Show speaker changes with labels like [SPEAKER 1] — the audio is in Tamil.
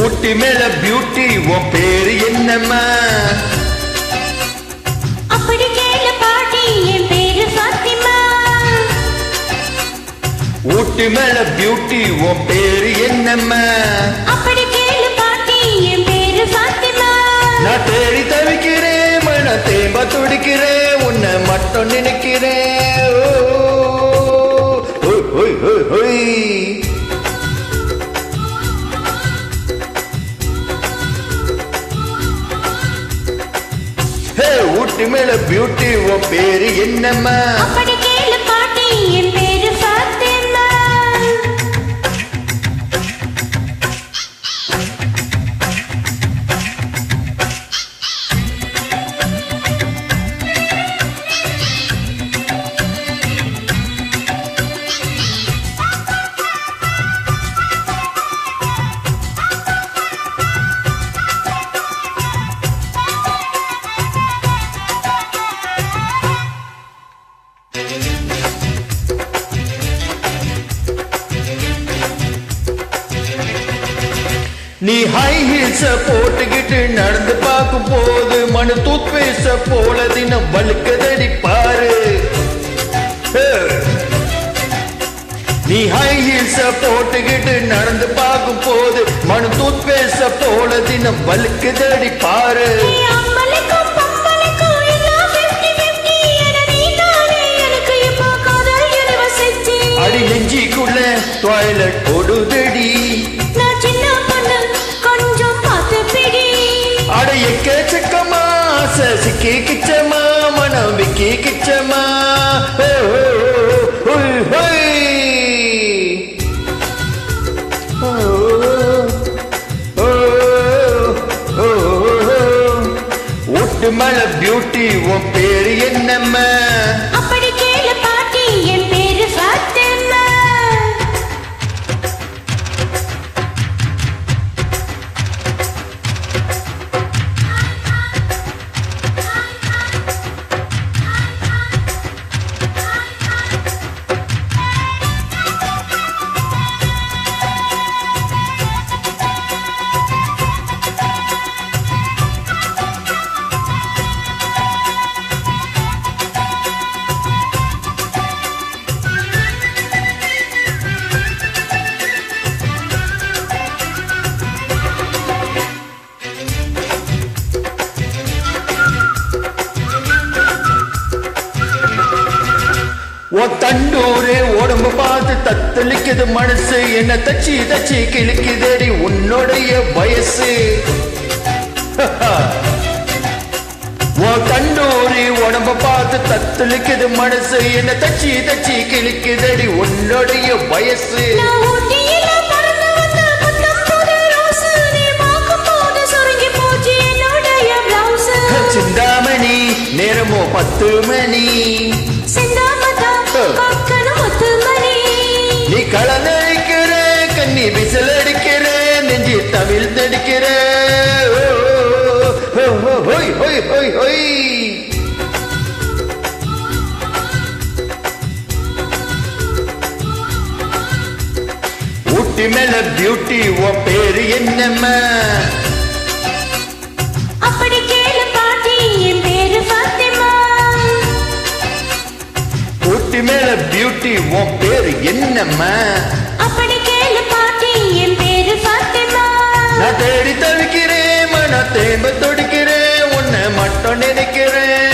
[SPEAKER 1] ஊட்டி மேல பியூட்டி உன் பேரு என்னம்மா?
[SPEAKER 2] அப்படி கேள பாட்டி என் பேரு ஃபாத்திமா.
[SPEAKER 1] ஊட்டி மேல பியூட்டி உன் பேரு என்னம்மா?
[SPEAKER 2] அப்படி கேள பாட்டி என் பேரு ஃபாத்திமா.
[SPEAKER 1] நான் தேடி தவிக்கிறேன் மன தேம்ப துடிக்கிறேன் உன்னை மட்டும் நினைக்கிறேன். ஊட்டி மேல பியூட்டி உன் பேரு என்னம்மா?
[SPEAKER 2] அப்படி கேள பாட்டி என் பேரு ஃபாத்திமா.
[SPEAKER 1] நீ ஹை ஹீல்ஸ போட்டுக்கிட்டு நடந்து பார்க்கும் போது மனு தூத்பேஸ்ட போல தினம் வழுக்கதடி பாரு. நீ ஹை ஹீல்ஸ போட்டுக்கிட்டு நடந்து பார்க்கும் போது மனு தூத்பேஸ்ட போல தினம் வழுக்கதடி பாரு. அடி நெஞ்சிக்குள்ள டாய்லெட் ஓடுதடி. எக்கச்சக்கமா சசிக்கே கிச்சமா மனம் விக்கே கிச்சமா. ஊட்டு மலை பியூட்டி உன் பேரு என்னம்மா?
[SPEAKER 2] அப்படி கேள பாட்டி என் பேரு ஃபாத்திமா. உன் தண்டூரே உடம்பு பார்த்து தத்தளிக்குது மனசு என்ன தச்சி தச்சி கிழக்குதடி உன்னுடைய வயசு. உன் தண்டூரே உடம்பு பார்த்து தத்தளிக்குது மனசு என்ன தச்சி தச்சி கிழக்குதடி உன்னுடைய வயசு. சிந்தாமணி நேரமோ 10 மணி. நீ கலந்தடிக்கிற கண்ணி விசில் அடிக்கிற நெஞ்சி தமிழ் தடிக்கிற. ஊட்டி மேல பியூட்டி உன் பேரு என்னம்மா? அப்படி கேள பாட்டி என் பேரு ஃபாத்திமா.
[SPEAKER 1] ஊட்டி மேல பியூட்டி உன் பேரு என்னம்மா?
[SPEAKER 2] அப்படி கேள பாட்டி என் பேரு ஃபாத்திமா.
[SPEAKER 1] நான் தேடி தவிக்கிறேன் மன தேம்ப துடிக்கிறேன் உன்னை மட்டும் நினைக்கிறேன்.